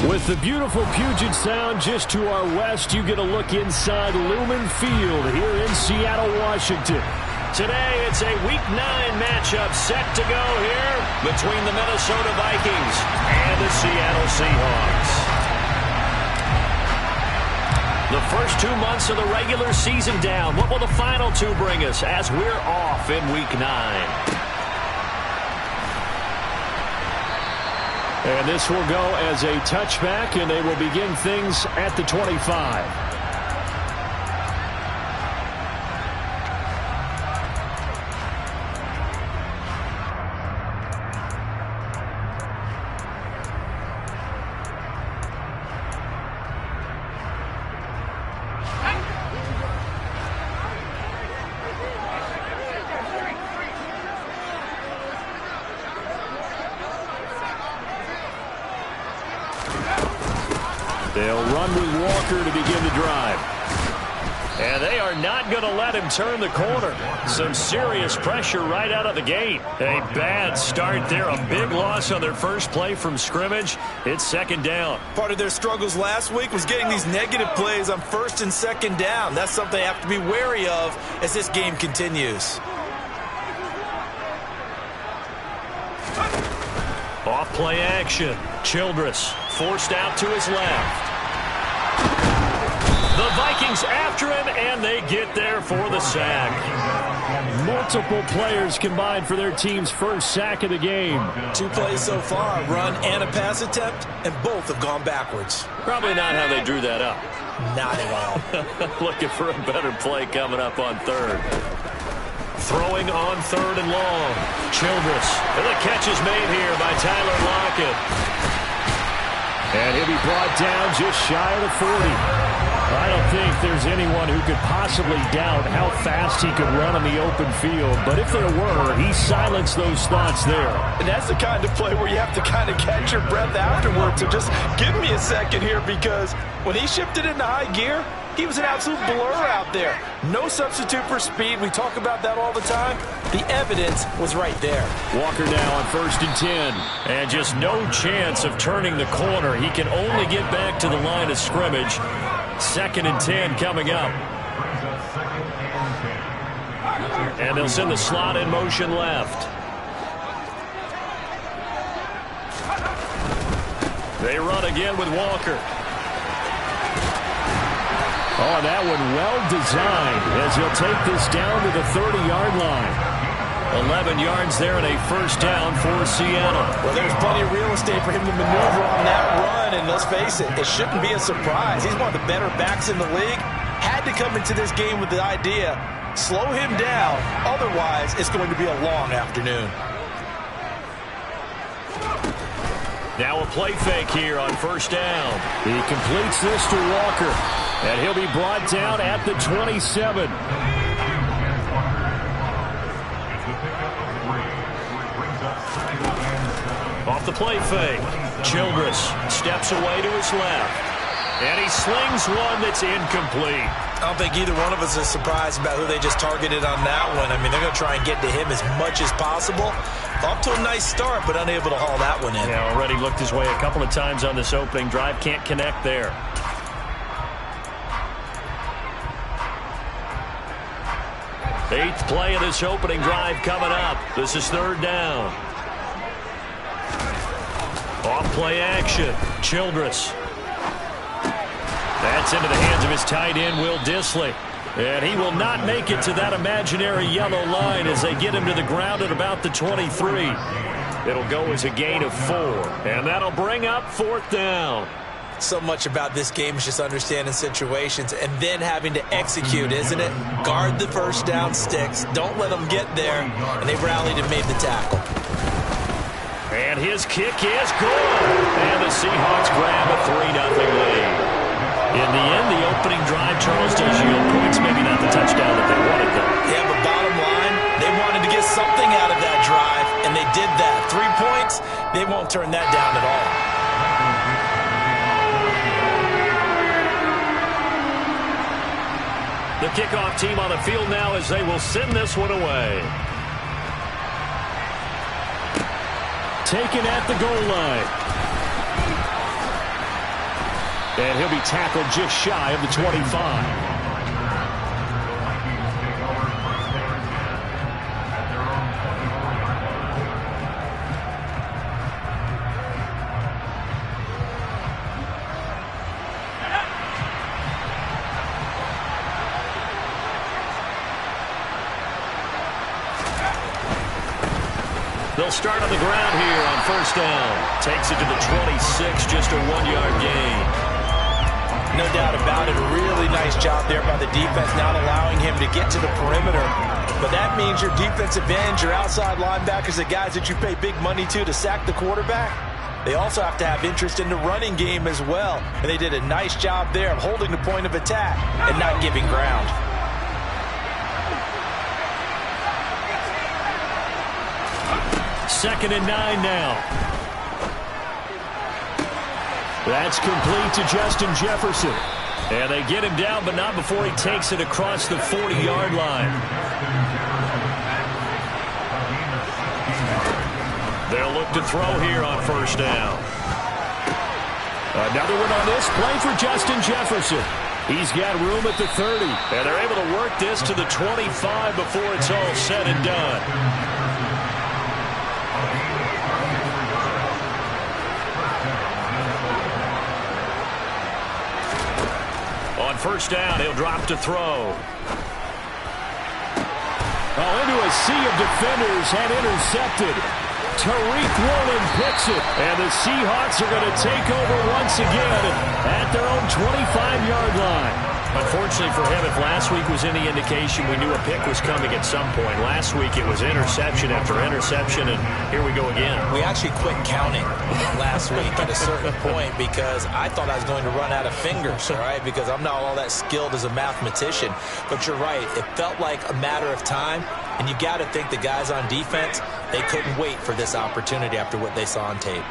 With the beautiful Puget Sound just to our west, you get a look inside Lumen Field here in Seattle, Washington. Today, it's a Week 9 matchup set to go here between the Minnesota Vikings and the Seattle Seahawks. The first 2 months of the regular season down. What will the final 2 bring us as we're off in Week 9? And this will go as a touchback, and they will begin things at the 25. They'll run with Walker to begin the drive. And they are not going to let him turn the corner. Some serious pressure right out of the gate. A bad start there. A big loss on their first play from scrimmage. It's second down. Part of their struggles last week was getting these negative plays on first and second down. That's something they have to be wary of as this game continues. Off play action. Childress forced out to his left. The Vikings after him, and they get there for the sack. Multiple players combined for their team's first sack of the game. 2 plays so far, run and a pass attempt, and both have gone backwards. Probably not how they drew that up. Not at all. Looking for a better play coming up on third. Throwing on third and long. Childress. And the catch is made here by Tyler Lockett. And he'll be brought down just shy of the 40. I don't think there's anyone who could possibly doubt how fast he could run on the open field. But if there were, he silenced those thoughts there. And that's the kind of play where you have to kind of catch your breath afterwards. So just give me a second here, because when he shifted into high gear, he was an absolute blur out there. No substitute for speed. We talk about that all the time. The evidence was right there. Walker now on 1st and 10. And just no chance of turning the corner. He can only get back to the line of scrimmage. 2nd and 10 coming up. And they'll send the slot in motion left. They run again with Walker. Oh, that one well designed as he'll take this down to the 30-yard line. 11 yards there and a first down for Seattle. Well, there's plenty of real estate for him to maneuver on that run, and let's face it, it shouldn't be a surprise. He's one of the better backs in the league. Had to come into this game with the idea, slow him down, otherwise it's going to be a long afternoon. Now a play fake here on first down. He completes this to Walker, and he'll be brought down at the 27. Off the play fake, Childress steps away to his left. And he slings one that's incomplete. I don't think either one of us is surprised about who they just targeted on that one. I mean, they're going to try and get to him as much as possible. Off to a nice start, but unable to haul that one in. Yeah, already looked his way a couple of times on this opening drive. Can't connect there. Eighth play of this opening drive coming up. This is 3rd down. Off play action. Childress. That's into the hands of his tight end, Will Dissly. And he will not make it to that imaginary yellow line as they get him to the ground at about the 23. It'll go as a gain of 4. And that'll bring up 4th down. So much about this game is just understanding situations and then having to execute, isn't it? Guard the first down sticks. Don't let them get there. And they rallied and made the tackle. And his kick is good. And the Seahawks grab a 3-0 lead. In the end, the opening drive, Charles, does yield points. Maybe not the touchdown that they wanted, though. Yeah, but bottom line, they wanted to get something out of that drive, and they did that. 3 points, they won't turn that down at all. The kickoff team on the field now as they will send this one away. Taken at the goal line. And he'll be tackled just shy of the 25. They'll start on the ground here on first down. Takes it to the 26, just a 1-yard gain. No doubt about it. Really nice job there by the defense, not allowing him to get to the perimeter. But that means your defensive ends, your outside linebackers, the guys that you pay big money to sack the quarterback, they also have to have interest in the running game as well. And they did a nice job there of holding the point of attack and not giving ground. Second and 9 now. That's complete to Justin Jefferson. And they get him down, but not before he takes it across the 40-yard line. They'll look to throw here on first down. Another one on this play for Justin Jefferson. He's got room at the 30. And they're able to work this to the 25 before it's all said and done. First down, he'll drop to throw. Into a sea of defenders and intercepted. Tariq Woolen picks it. And the Seahawks are going to take over once again at their own 25-yard line. Unfortunately for him, if last week was any indication, we knew a pick was coming at some point. Last week it was interception after interception, and here we go again. We actually quit counting last week at a certain point because I thought I was going to run out of fingers, all right, because I'm not all that skilled as a mathematician. But you're right. It felt like a matter of time, and you got to think the guys on defense, they couldn't wait for this opportunity after what they saw on tape.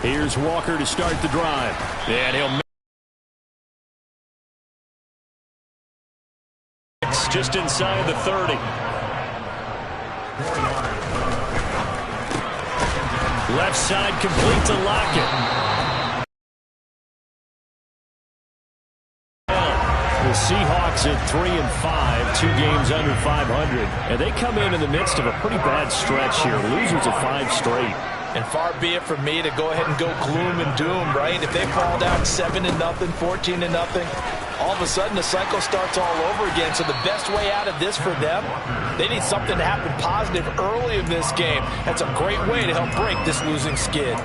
Here's Walker to start the drive. And he'll mix just inside the 30. Left side complete to Lockett. The Seahawks at 3-5, 2 games under 500. And they come in the midst of a pretty bad stretch here. Losers of 5 straight. And far be it from me to go ahead and go gloom and doom, right? If they fall down 7-0, 14-0, all of a sudden the cycle starts all over again. So the best way out of this for them, they need something to happen positive early in this game. That's a great way to help break this losing skid.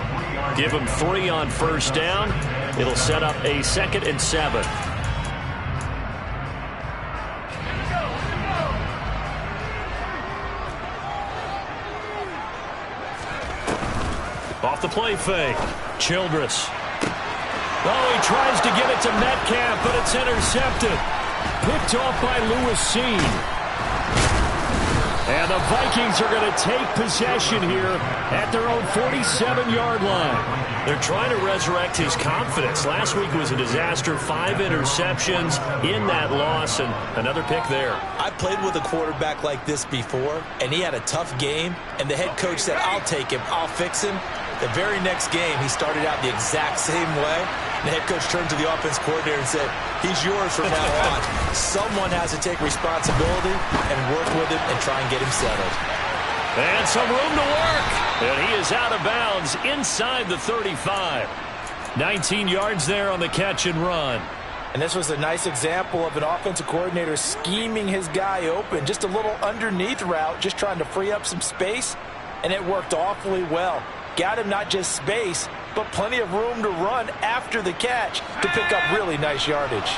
Give them 3 on first down. It'll set up a 2nd and 7. Off the play fake. Childress. Oh, he tries to get it to Metcalf, but it's intercepted. Picked off by Lewis Seen. And the Vikings are going to take possession here at their own 47-yard line. They're trying to resurrect his confidence. Last week was a disaster. 5 interceptions in that loss, and another pick there. I played with a quarterback like this before, and he had a tough game, and the head coach said, I'll take him, I'll fix him. The very next game, he started out the exact same way. The head coach turned to the offense coordinator and said, he's yours from now on. Someone has to take responsibility and work with him and try and get him settled. And some room to work. And he is out of bounds inside the 35. 19 yards there on the catch and run. And this was a nice example of an offensive coordinator scheming his guy open. Just a little underneath route, just trying to free up some space. And it worked awfully well. Got him not just space, but plenty of room to run after the catch to pick up really nice yardage.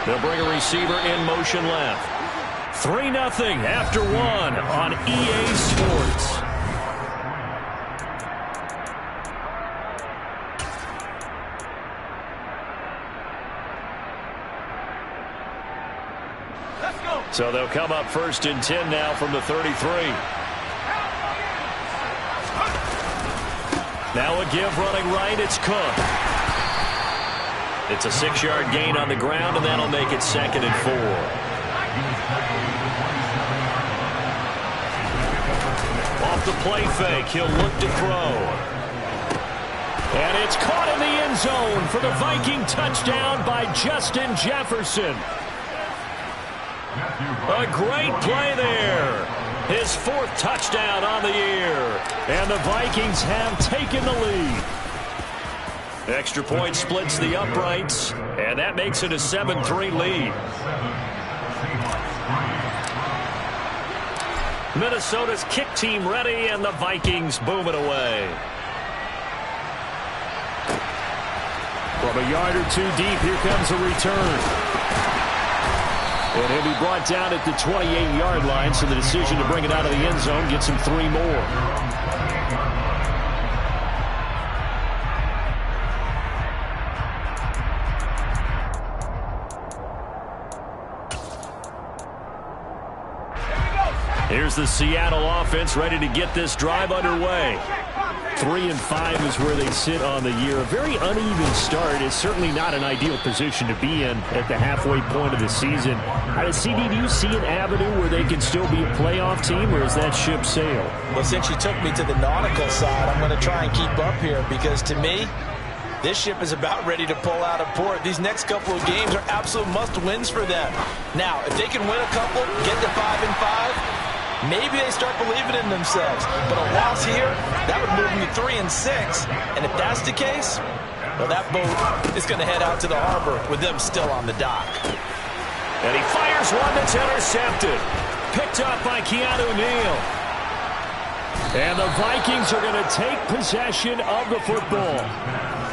They'll bring a receiver in motion left. 3-0 after 1 on EA Sports. So they'll come up 1st and 10 now from the 33. Now a give running right, it's Cook. It's a 6-yard gain on the ground, and that'll make it 2nd and 4. off the play fake. He'll look to throw. And it's caught in the end zone for the Viking touchdown by Justin Jefferson. A great play there. His 4th touchdown on the year. And the Vikings have taken the lead. Extra point splits the uprights, and that makes it a 7-3 lead. Minnesota's kick team ready, and the Vikings boom it away. From a yard or two deep, here comes a return. And he'll be brought down at the 28-yard line, so the decision to bring it out of the end zone gets him 3 more. Here's the Seattle offense ready to get this drive underway. 3-5 is where they sit on the year. A very uneven start is certainly not an ideal position to be in at the halfway point of the season. CD, do you see an avenue where they can still be a playoff team, or is that ship sailed? Well, since you took me to the nautical side, I'm going to try and keep up here because to me, this ship is about ready to pull out of port. These next couple of games are absolute must-wins for them. Now, if they can win a couple, get to 5-5, maybe they start believing in themselves. But a loss here, that would move them to 3-6. And if that's the case, well, that boat is going to head out to the harbor with them still on the dock. And he fires one that's intercepted. Picked up by Keanu Neal. And the Vikings are going to take possession of the football.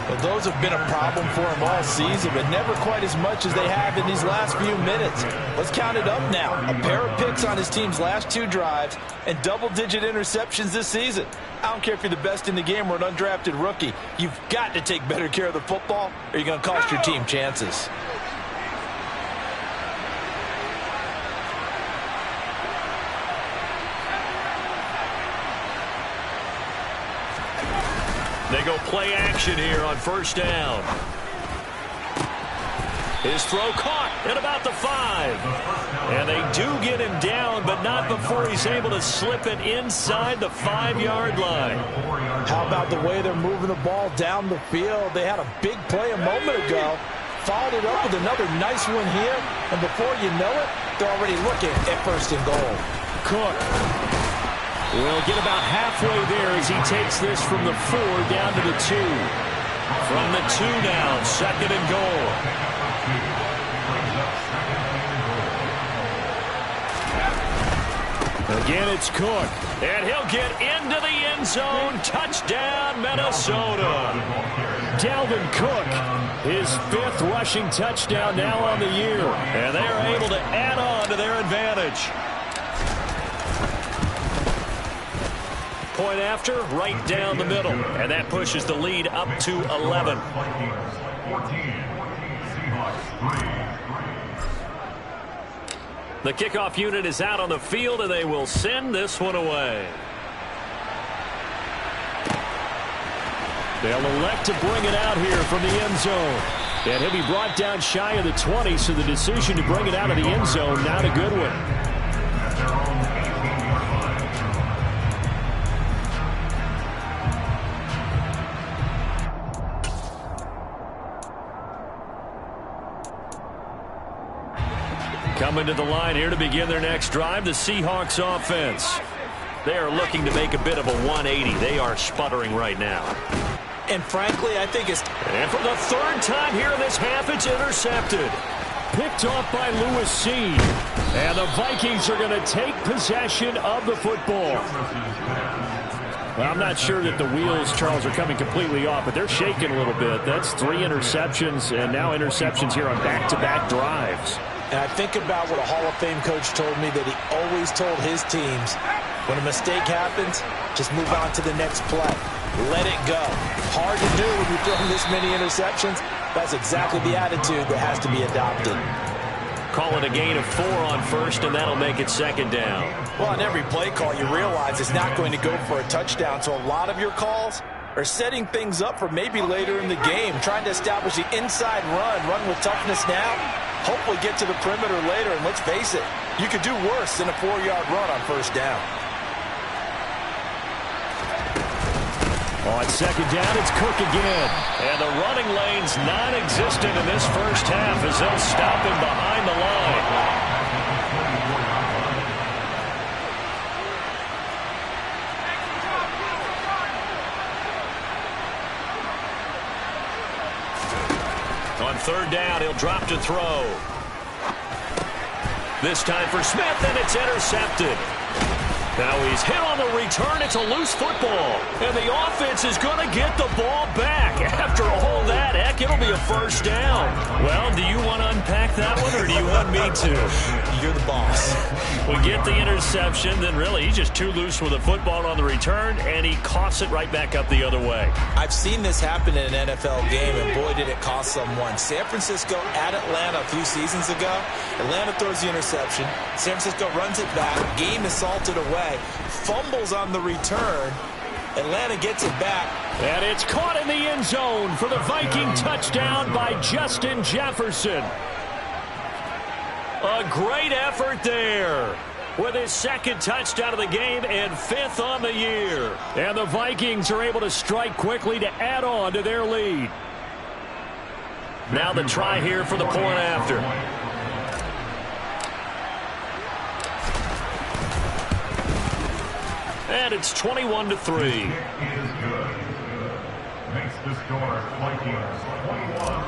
Well, those have been a problem for them all season, but never quite as much as they have in these last few minutes. Let's count it up now. A pair of picks on his team's last 2 drives and double-digit interceptions this season. I don't care if you're the best in the game or an undrafted rookie. You've got to take better care of the football or you're going to cost your team chances. They go play action here on first down. His throw caught at about the 5. And they do get him down, but not before he's able to slip it inside the 5-yard line. How about the way they're moving the ball down the field? They had a big play a moment ago. Followed it up with another nice one here. And before you know it, they're already looking at 1st and goal. Cook will get about halfway there as he takes this from the 4 down to the 2. From the 2 now, 2nd and goal. Again, it's Cook. And he'll get into the end zone. Touchdown, Minnesota. Dalvin Cook, his 5th rushing touchdown now on the year. And they're able to add on to their advantage. Point after, right down the middle. And that pushes the lead up to 11. The kickoff unit is out on the field, and they will send this one away. They'll elect to bring it out here from the end zone. And he'll be brought down shy of the 20, so the decision to bring it out of the end zone, not a good one. Coming to the line here to begin their next drive, the Seahawks offense. They are looking to make a bit of a 180. They are sputtering right now. And frankly, I think it's... And for the 3rd time here in this half, it's intercepted. Picked off by Lewis C. And the Vikings are going to take possession of the football. Well, I'm not sure that the wheels, Charles, are coming completely off, but they're shaking a little bit. That's 3 interceptions, and now interceptions here on back-to-back drives. And I think about what a Hall of Fame coach told me that he always told his teams, when a mistake happens, just move on to the next play. Let it go. Hard to do when you're throwing this many interceptions. That's exactly the attitude that has to be adopted. Call it a gain of 4 on first, and that'll make it 2nd down. Well, on every play call, you realize it's not going to go for a touchdown, so a lot of your calls are setting things up for maybe later in the game, trying to establish the inside run with toughness now, hopefully get to the perimeter later, and let's face it, you could do worse than a 4-yard run on first down. On second down, it's Cook again. And the running lane's non-existent in this first half as they'll stop him behind the line. On third down, he'll drop to throw. This time for Smith, and it's intercepted. Now he's hit on the return. It's a loose football. And the offense is going to get the ball back. After all that, heck, it'll be a first down. Well, do you want to unpack that one, or do you want me to? You're the boss. We get the interception, then really he's just too loose with the football on the return, and he coughs it right back up the other way. I've seen this happen in an NFL game, and boy, did it cost someone. San Francisco at Atlanta a few seasons ago. Atlanta throws the interception. San Francisco runs it back. Game is salted away. Fumbles on the return. Atlanta gets it back. And it's caught in the end zone for the Viking touchdown by Justin Jefferson. A great effort there with his second touchdown of the game and fifth on the year. And the Vikings are able to strike quickly to add on to their lead. Now the try here for the point after. And it's 21-3. Makes the score Vikings 21,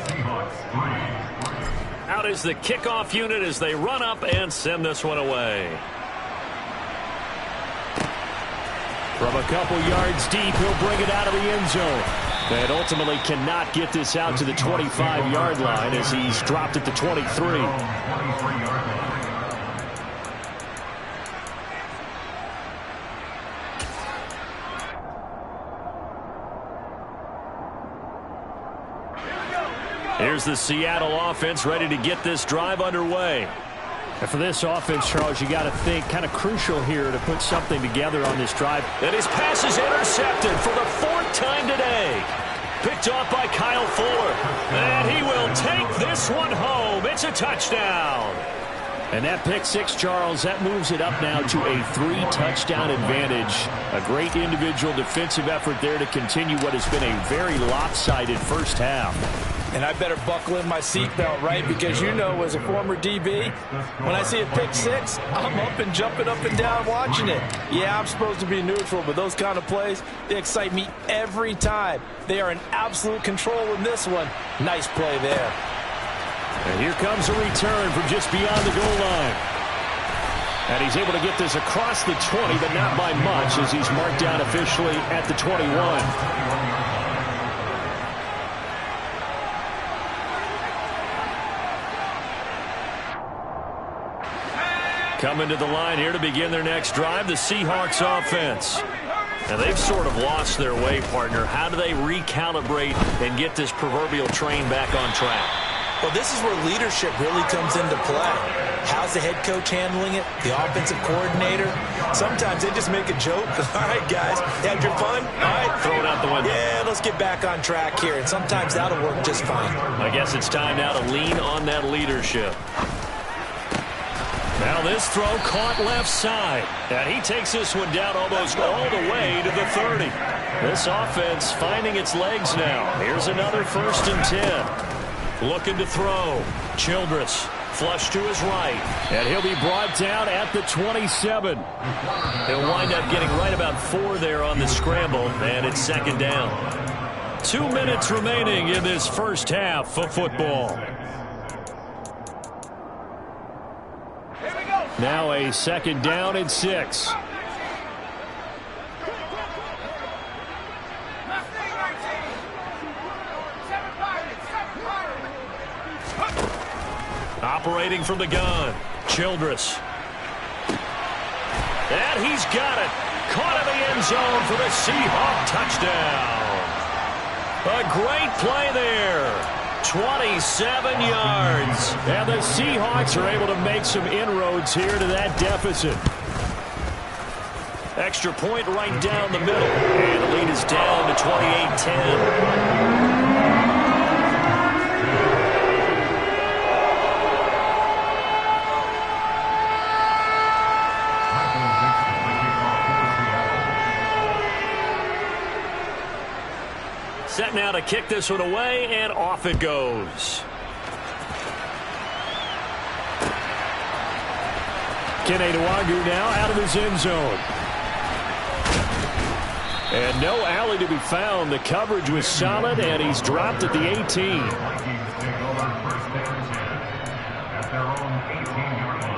Seahawks 3. Out is the kickoff unit as they run up and send this one away. From a couple yards deep, he'll bring it out of the end zone. And ultimately cannot get this out to the 25-yard line as he's dropped at the 23. Here's the Seattle offense ready to get this drive underway. And for this offense, Charles, you got to think kind of crucial here to put something together on this drive. And his pass is intercepted for the fourth time today. Picked off by Kyle Fuller. And he will take this one home. It's a touchdown. And that pick six, Charles, that moves it up now to a 3-touchdown advantage. A great individual defensive effort there to continue what has been a very lopsided first half. And I better buckle in my seatbelt, right? Because you know, as a former DB, when I see a pick six, I'm up and jumping up and down watching it. Yeah, I'm supposed to be neutral, but those kind of plays, they excite me every time. They are in absolute control in this one. Nice play there. And here comes a return from just beyond the goal line. And he's able to get this across the 20, but not by much as he's marked down officially at the 21. Coming to the line here to begin their next drive, the Seahawks offense. And they've sort of lost their way, partner. How do they recalibrate and get this proverbial train back on track? Well, this is where leadership really comes into play. How's the head coach handling it? The offensive coordinator? Sometimes they just make a joke. All right, guys, had your fun? All right. Throw it out the window. Yeah, let's get back on track here. And sometimes that'll work just fine. I guess it's time now to lean on that leadership. Now this throw caught left side. And he takes this one down almost all the way to the 30. This offense finding its legs now. Here's another 1st and 10. Looking to throw. Childress flush to his right. And he'll be brought down at the 27. He'll wind up getting right about 4 there on the scramble. And it's 2nd down. 2 minutes remaining in this first half of football. Now a 2nd down and 6. Operating from the gun, Childress. And he's got it. Caught in the end zone for the Seahawk touchdown. A great play there. 27 yards. And the Seahawks are able to make some inroads here to that deficit. Extra point right down the middle. And the lead is down to 28-10. set now to kick this one away, and off it goes. Keneduagu now out of his end zone. And no alley to be found. The coverage was solid, and he's dropped at the 18. Vikings take over first down 10 at their own 18-yard line.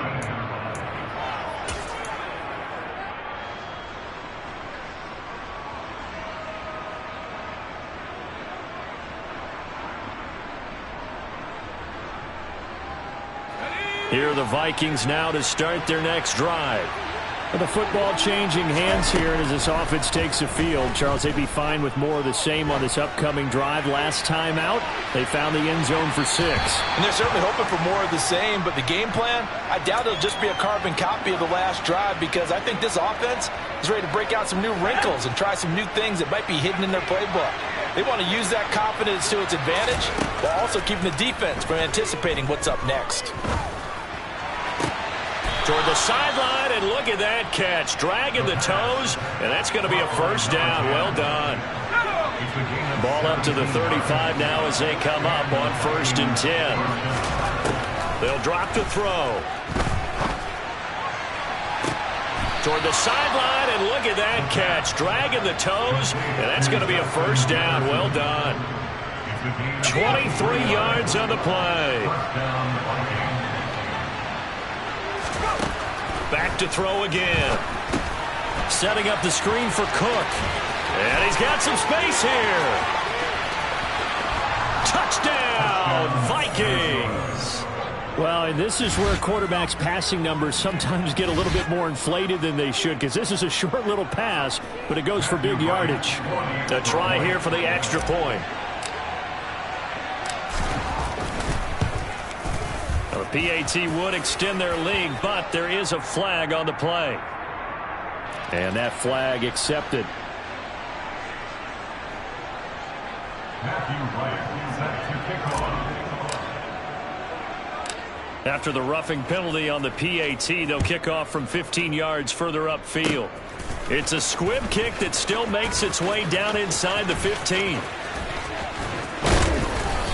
Here are the Vikings now to start their next drive. The football changing hands here, and as this offense takes the field, Charles, they'd be fine with more of the same on this upcoming drive. Last time out, they found the end zone for 6. And they're certainly hoping for more of the same, but the game plan, I doubt it'll just be a carbon copy of the last drive, because I think this offense is ready to break out some new wrinkles and try some new things that might be hidden in their playbook. They want to use that confidence to its advantage, while also keeping the defense from anticipating what's up next. Toward the sideline, and look at that catch. Dragging the toes, and that's going to be a first down. Well done. Ball up to the 35 now as they come up on 1st and 10. They'll drop to throw. Toward the sideline, and look at that catch. Dragging the toes, and that's going to be a first down. Well done. 23 yards on the play. Back to throw again. Setting up the screen for Cook. And he's got some space here. Touchdown, Vikings. Well, and this is where quarterbacks' passing numbers sometimes get a little bit more inflated than they should, because this is a short little pass, but it goes for big yardage. A try here for the extra point. The PAT would extend their lead, but there is a flag on the play. And that flag accepted. Matthew Wright set to kick off. After the roughing penalty on the PAT, they'll kick off from 15 yards further upfield. It's a squib kick that still makes its way down inside the 15.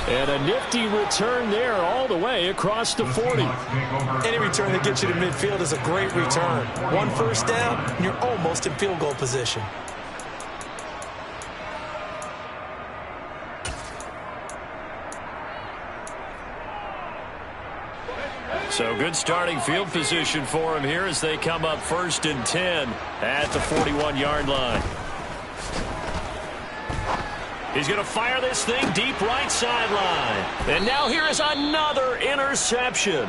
And a nifty return there all the way across the 40. Any return that gets you to midfield is a great return. One first down, and you're almost in field goal position. So good starting field position for him here as they come up 1st and 10 at the 41-yard line. He's going to fire this thing deep right sideline. And now here is another interception.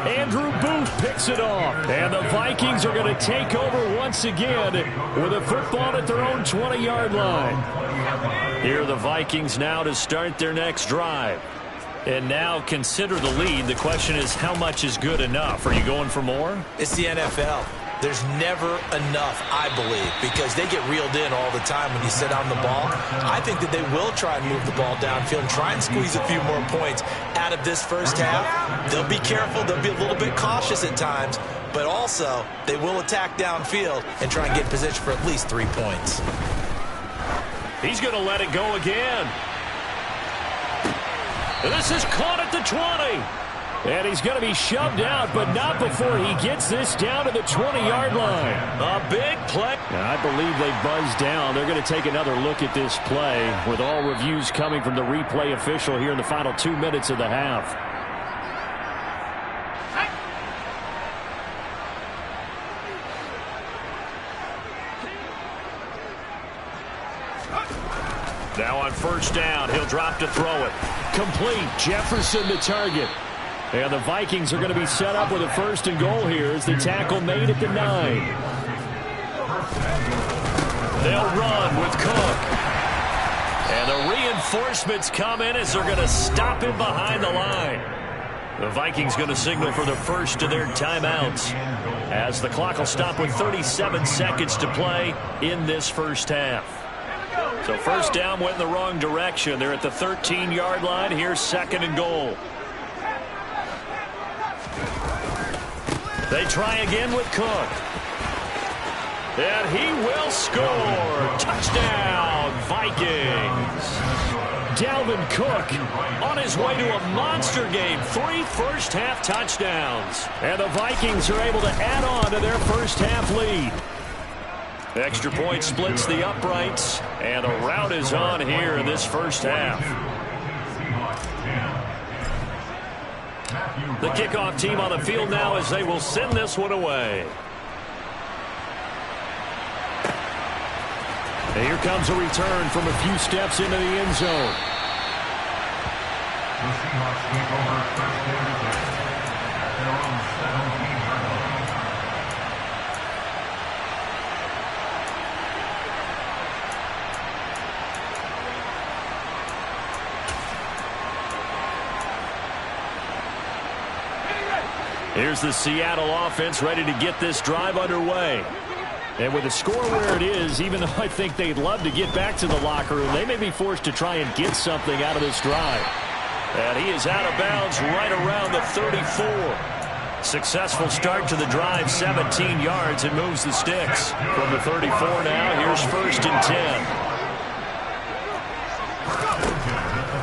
Andrew Booth picks it off. And the Vikings are going to take over once again with a football at their own 20-yard line. Here are the Vikings now to start their next drive. And now consider the lead. The question is, how much is good enough? Are you going for more? It's the NFL. There's never enough, I believe, because they get reeled in all the time when you sit on the ball. I think that they will try and move the ball downfield and try and squeeze a few more points out of this first half. They'll be careful. They'll be a little bit cautious at times, but also they will attack downfield and try and get position for at least 3 points. He's going to let it go again. And this is caught at the 20. And he's going to be shoved out, but not before he gets this down to the 20-yard line. A big play. And I believe they buzzed down. They're going to take another look at this play with all reviews coming from the replay official here in the final 2 minutes of the half. Now on 1st down, he'll drop to throw it. Complete. Jefferson the target. And the Vikings are going to be set up with a 1st and goal here as the tackle made at the 9. They'll run with Cook. And the reinforcements come in as they're going to stop him behind the line. The Vikings going to signal for the first of their timeouts as the clock will stop with 37 seconds to play in this first half. So 1st down went in the wrong direction. They're at the 13-yard line. Here's 2nd and goal. They try again with Cook. And he will score. Touchdown, Vikings. Dalvin Cook on his way to a monster game. 3 first-half touchdowns. And the Vikings are able to add on to their first-half lead. Extra point splits the uprights. And the rout is on here in this first half. The kickoff team on the field now as they will send this one away. And here comes a return from a few steps into the end zone. The Seahawks take over first and 10 at their own 17-yard line. Here's the Seattle offense ready to get this drive underway. And with the score where it is, even though I think they'd love to get back to the locker room, they may be forced to try and get something out of this drive. And he is out of bounds right around the 34. Successful start to the drive, 17 yards, and moves the sticks. From the 34 now, here's 1st and 10.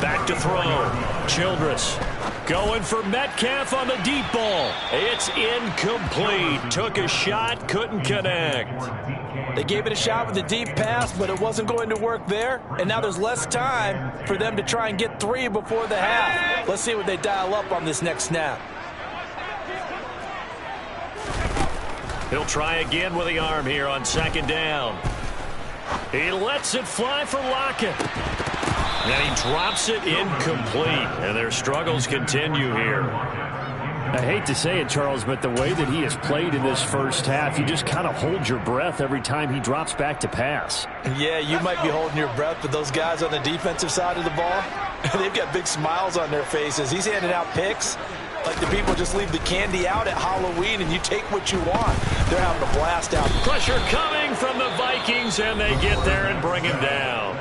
Back to throw. Childress going for Metcalf on the deep ball. It's incomplete. Took a shot, couldn't connect. They gave it a shot with the deep pass, but it wasn't going to work there. And now there's less time for them to try and get 3 before the half. Let's see what they dial up on this next snap. He'll try again with the arm here on 2nd down. He lets it fly for Lockett. And he drops it incomplete. And their struggles continue here. I hate to say it, Charles, but the way that he has played in this first half, you just kind of hold your breath every time he drops back to pass. Yeah, you might be holding your breath, but those guys on the defensive side of the ball, they've got big smiles on their faces. He's handing out picks like the people just leave the candy out at Halloween and you take what you want. They're having a blast out. Pressure coming from the Vikings, and they get there and bring him down.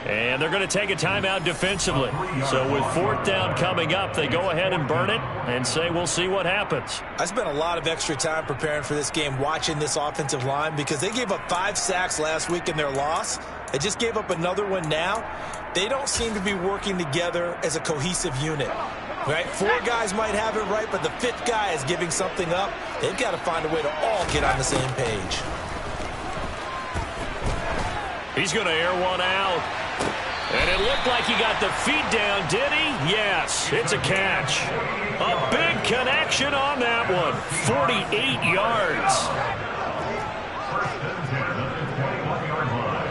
And they're going to take a timeout defensively. So with 4th down coming up, they go ahead and burn it and say we'll see what happens. I spent a lot of extra time preparing for this game watching this offensive line because they gave up 5 sacks last week in their loss. They just gave up another one now. They don't seem to be working together as a cohesive unit. Right? 4 guys might have it right, but the 5th guy is giving something up. They've got to find a way to all get on the same page. He's going to air one out. And it looked like he got the feet down, did he? Yes, it's a catch. A big connection on that one. 48 yards. First and 10 at the 21-yard line.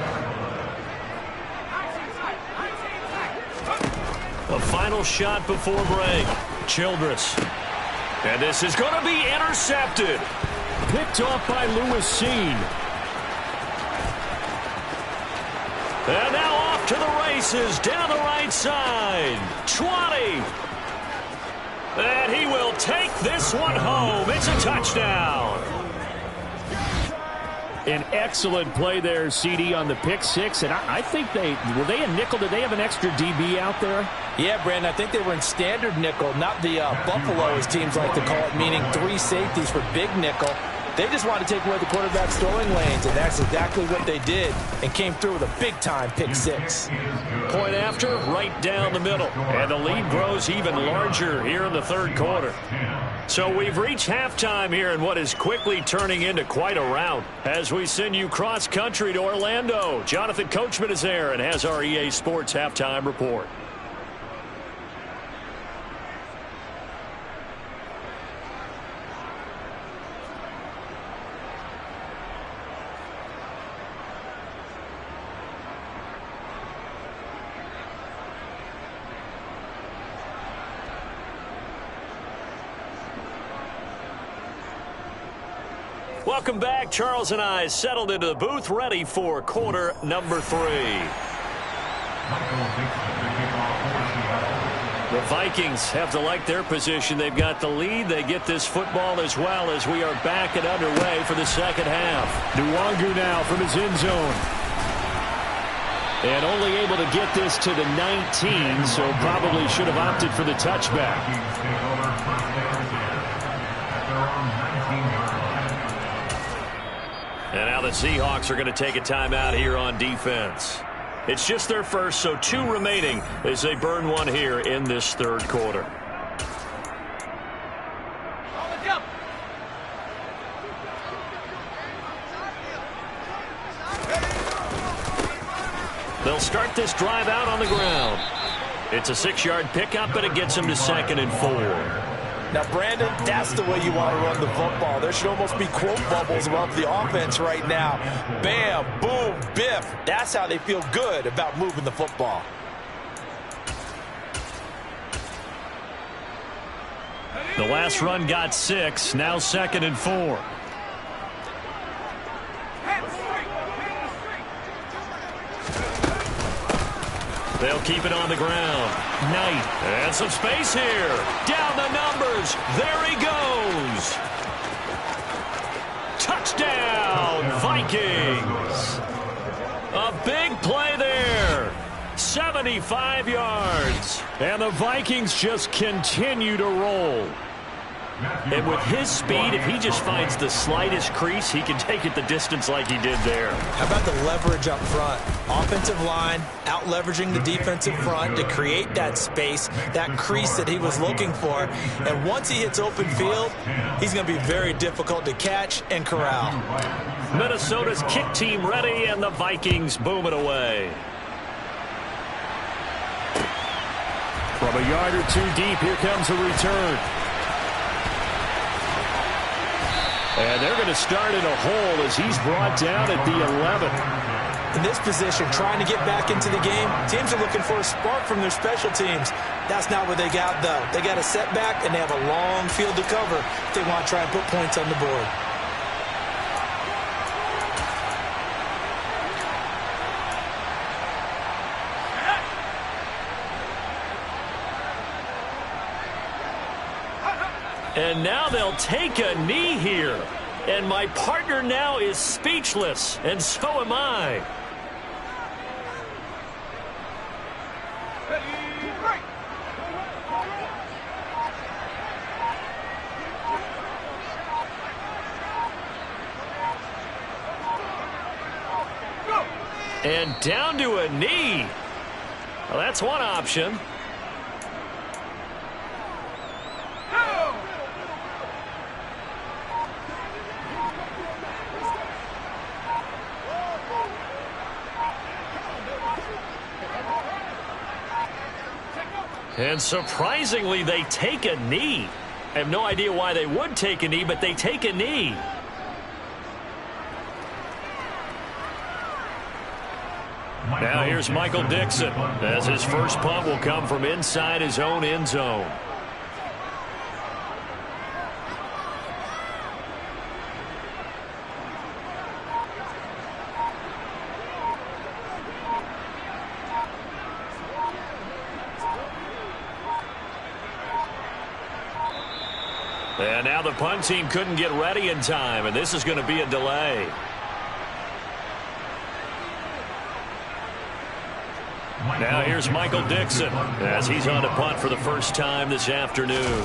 The final shot before break. Childress. And this is going to be intercepted. Picked off by Lewis Seen. And now off to the races down the right side. 20. And he will take this one home. It's a touchdown. An excellent play there, CD, on the pick 6. And I think were they in nickel? Did they have an extra DB out there? Yeah, Brandon, I think they were in standard nickel, not the Buffalo, as teams like to call it, meaning 3 safeties for big nickel. They just want to take away the quarterback's throwing lanes, and that's exactly what they did and came through with a big-time pick 6. Point after, right down the middle. And the lead grows even larger here in the 3rd quarter. So we've reached halftime here in what is quickly turning into quite a rout. As we send you cross-country to Orlando, Jonathan Coachman is there and has our EA Sports halftime report. Welcome back. Charles and I settled into the booth, ready for quarter number 3. The Vikings have to like their position. They've got the lead. They get this football as well as we are back and underway for the 2nd half. Nwangu now from his end zone. And only able to get this to the 19, so probably should have opted for the touchback. And now the Seahawks are going to take a timeout here on defense. It's just their first, so 2 remaining as they burn one here in this third quarter. They'll start this drive out on the ground. It's a 6-yard pickup, but it gets them to 2nd and 4. Now, Brandon, that's the way you want to run the football. There should almost be quote bubbles above the offense right now. Bam, boom, biff. That's how they feel good about moving the football. The last run got 6, now 2nd and 4. They'll keep it on the ground. Knight. And some space here. Down the numbers. There he goes. Touchdown, Vikings. A big play there. 75 yards. And the Vikings just continue to roll. And with his speed, if he just finds the slightest crease, he can take it the distance like he did there. How about the leverage up front? Offensive line out leveraging the defensive front to create that space, that crease that he was looking for. And once he hits open field, he's going to be very difficult to catch and corral. Minnesota's kick team ready, and the Vikings boom it away. From a yard or 2 deep, here comes a return. And they're going to start in a hole as he's brought down at the 11. In this position, trying to get back into the game, teams are looking for a spark from their special teams. That's not what they got, though. They got a setback, and they have a long field to cover if they want to try and put points on the board. And now they'll take a knee here. And my partner now is speechless, and so am I. And down to a knee. Well, that's one option. And surprisingly, they take a knee. I have no idea why they would take a knee, but they take a knee. Now here's Michael Dixon, as his first punt will come from inside his own end zone. And now the punt team couldn't get ready in time, and this is going to be a delay. Now here's Michael Dixon as he's on to punt for the first time this afternoon.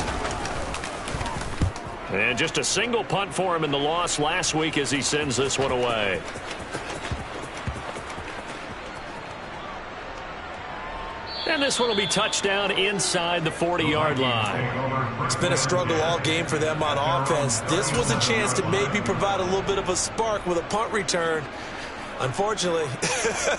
And just a single punt for him in the loss last week as he sends this one away. And this one will be touchdown inside the 40-yard line. It's been a struggle all game for them on offense. This was a chance to maybe provide a little bit of a spark with a punt return. Unfortunately,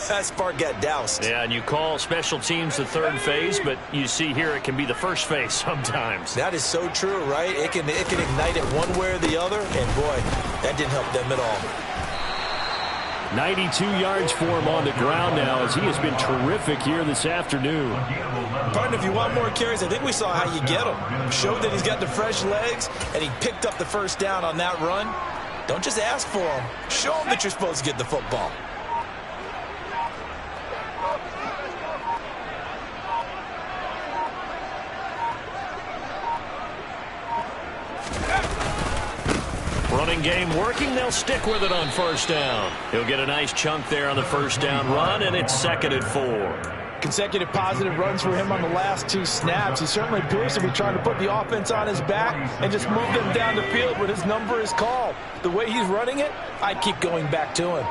that spark got doused. Yeah, and you call special teams the third phase, but you see here it can be the first phase sometimes. That is so true, right? It can ignite it one way or the other, and boy, that didn't help them at all. 92 yards for him on the ground now as he has been terrific here this afternoon. Partner, if you want more carries, I think we saw how you get him. Showed that he's got the fresh legs, and he picked up the first down on that run. Don't just ask for him. Show him that you're supposed to get the football. Running game working. They'll stick with it on first down. He'll get a nice chunk there on the first down run, and it's 2nd and 4. Consecutive positive runs for him on the last 2 snaps. He certainly appears to be trying to put the offense on his back and just move them down the field when his number is called. The way he's running it, I'd keep going back to him.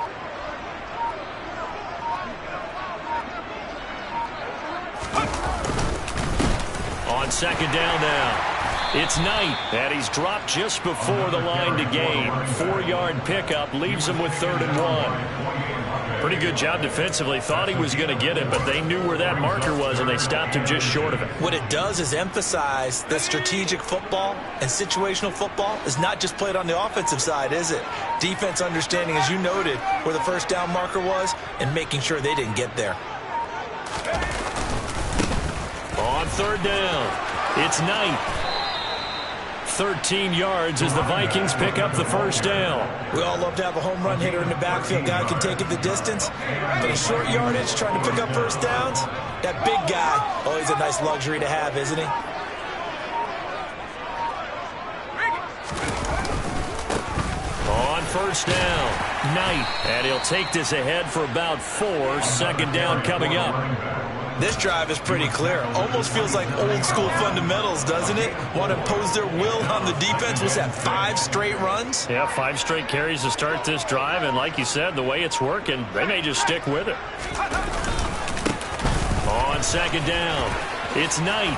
On second down now. It's Knight, and he's dropped just before the line to gain. 4-yard pickup leaves him with 3rd and 1. Pretty good job defensively. Thought he was going to get it, but they knew where that marker was, and they stopped him just short of it. What it does is emphasize that strategic football and situational football is not just played on the offensive side, is it? Defense understanding, as you noted, where the first down marker was and making sure they didn't get there. On 3rd down, it's Knight. 13 yards as the Vikings pick up the first down. We all love to have a home run hitter in the backfield. Guy can take it the distance. But a short yardage, trying to pick up first downs. That big guy, oh, he's a nice luxury to have, isn't he? On first down, Knight. And he'll take this ahead for about 4. 2nd down coming up. This drive is pretty clear. Almost feels like old school fundamentals, doesn't it? Want to impose their will on the defense. Was that 5 straight runs? Yeah, 5 straight carries to start this drive. And like you said, the way it's working, they may just stick with it. On 2nd down, it's Knight.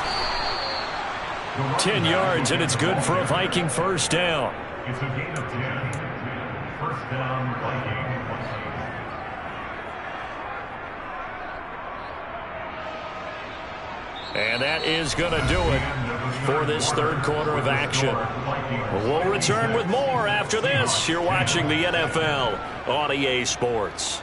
10 yards, and it's good for a Viking first down. It's a gain of 10. First down, Vikings. And that is going to do it for this 3rd quarter of action. We'll return with more after this. You're watching the NFL on EA Sports.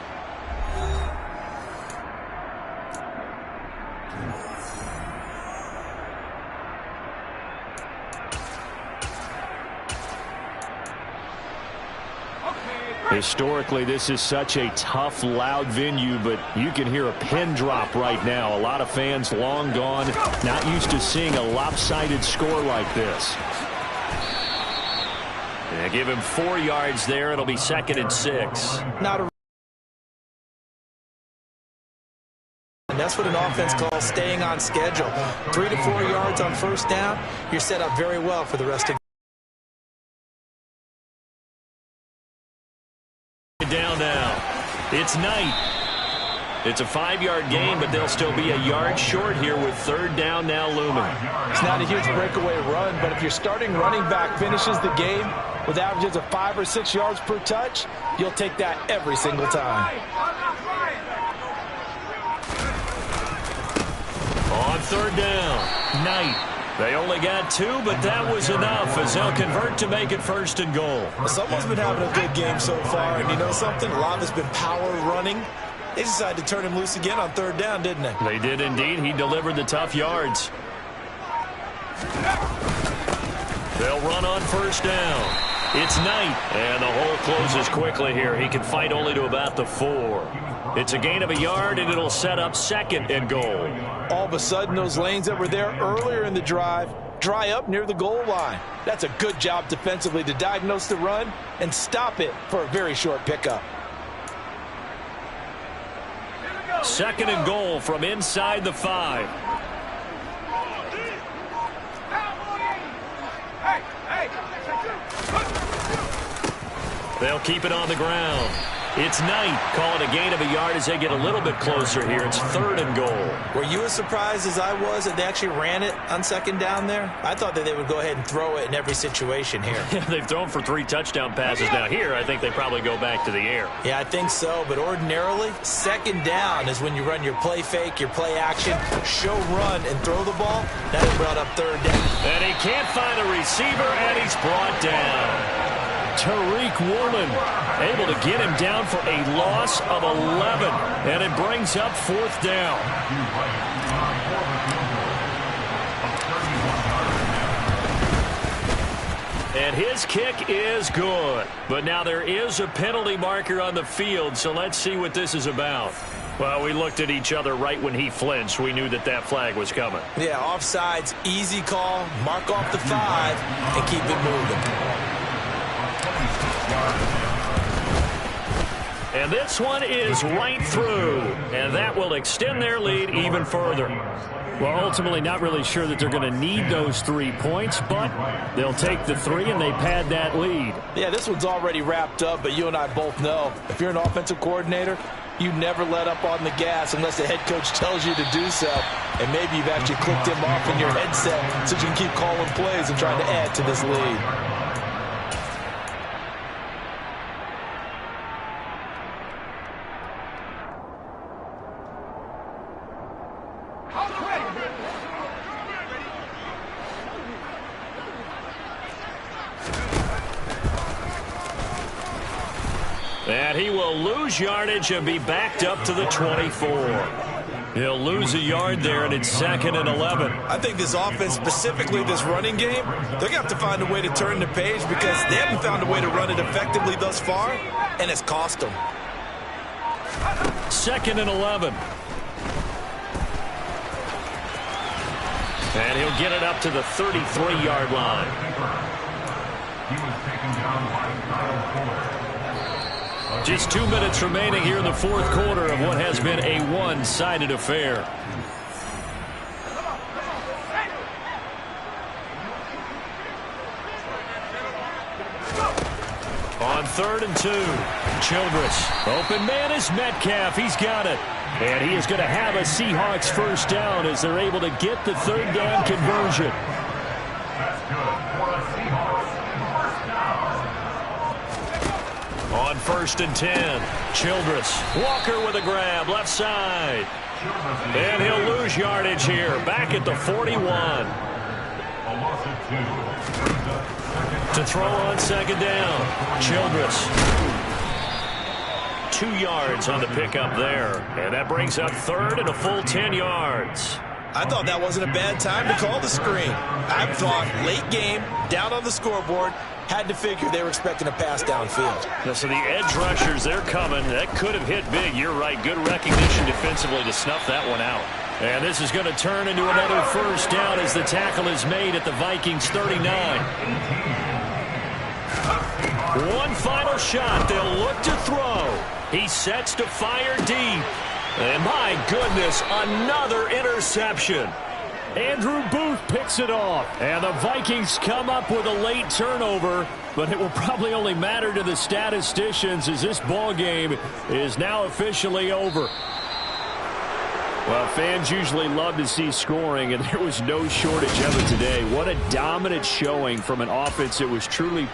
Historically, this is such a tough, loud venue, but you can hear a pin drop right now. A lot of fans long gone, not used to seeing a lopsided score like this. They give him 4 yards there. It'll be 2nd and 6. And that's what an offense calls staying on schedule. 3 to 4 yards on first down. You're set up very well for the rest of the down now. It's Knight. It's a 5-yard gain, but they'll still be a yard short here with 3rd down now looming. It's not a huge breakaway run, but if your starting running back finishes the game with averages of 5 or 6 yards per touch, you'll take that every single time. On 3rd down, Knight. They only got 2, but that was enough as they'll convert to make it 1st and goal. Someone's been having a good game so far, and you know something? A lot has been power running. They decided to turn him loose again on 3rd down, didn't they? They did indeed. He delivered the tough yards. They'll run on 1st down. It's Knight, and the hole closes quickly here. He can fight only to about the 4. It's a gain of a yard, and it'll set up 2nd and goal. All of a sudden, those lanes that were there earlier in the drive dry up near the goal line. That's a good job defensively to diagnose the run and stop it for a very short pickup. 2nd and goal from inside the 5. They'll keep it on the ground. It's Knight. Call it a gain of a yard as they get a little bit closer here. It's 3rd and goal. Were you as surprised as I was that they actually ran it on 2nd down there? I thought that they would go ahead and throw it in every situation here. They've thrown for 3 touchdown passes now. Here, I think they probably go back to the air. Yeah, I think so. But ordinarily, 2nd down is when you run your play fake, your play action, show run, and throw the ball. That has brought up 3rd down. And he can't find a receiver, and he's brought down. Tariq Woolen able to get him down for a loss of 11, and it brings up 4th down. And his kick is good, but now there is a penalty marker on the field, so let's see what this is about. Well, we looked at each other right when he flinched. We knew that that flag was coming. Yeah, offsides, easy call, mark off the 5, and keep it moving. And this one is right through. And that will extend their lead even further. Well, ultimately not really sure that they're going to need those 3 points, but they'll take the 3 and they pad that lead. Yeah, this one's already wrapped up, but you and I both know if you're an offensive coordinator, you never let up on the gas unless the head coach tells you to do so. And maybe you've actually clicked him off in your headset so you can keep calling plays and trying to add to this lead. And he will lose yardage and be backed up to the 24. He'll lose a yard there, and it's 2nd and 11. I think this offense, specifically this running game, they're going to have to find a way to turn the page because they haven't found a way to run it effectively thus far, and it's cost them. 2nd and 11. And he'll get it up to the 33-yard line. He was taken down by Kyle Ford. Just 2 minutes remaining here in the fourth quarter of what has been a one-sided affair. On 3rd and 2, Childress. Open man is Metcalf. He's got it. And he is going to have a Seahawks first down as they're able to get the third down conversion. That's good for the Seahawks. First down. On 1st and 10, Childress. Walker with a grab, left side. And he'll lose yardage here, back at the 41. A loss of 2. To throw on 2nd down, Childress. 2 yards on the pickup there. And that brings up 3rd and a full 10 yards. I thought that wasn't a bad time to call the screen. I thought late game, down on the scoreboard, had to figure they were expecting a pass downfield. Now, so the edge rushers, they're coming. That could have hit big. You're right. Good recognition defensively to snuff that one out. And this is going to turn into another first down as the tackle is made at the Vikings 39. One final shot. They'll look to throw. He sets to fire deep. And my goodness, another interception. Andrew Booth picks it off. And the Vikings come up with a late turnover, but it will probably only matter to the statisticians as this ball game is now officially over. Well, fans usually love to see scoring, and there was no shortage of it today. What a dominant showing from an offense that was truly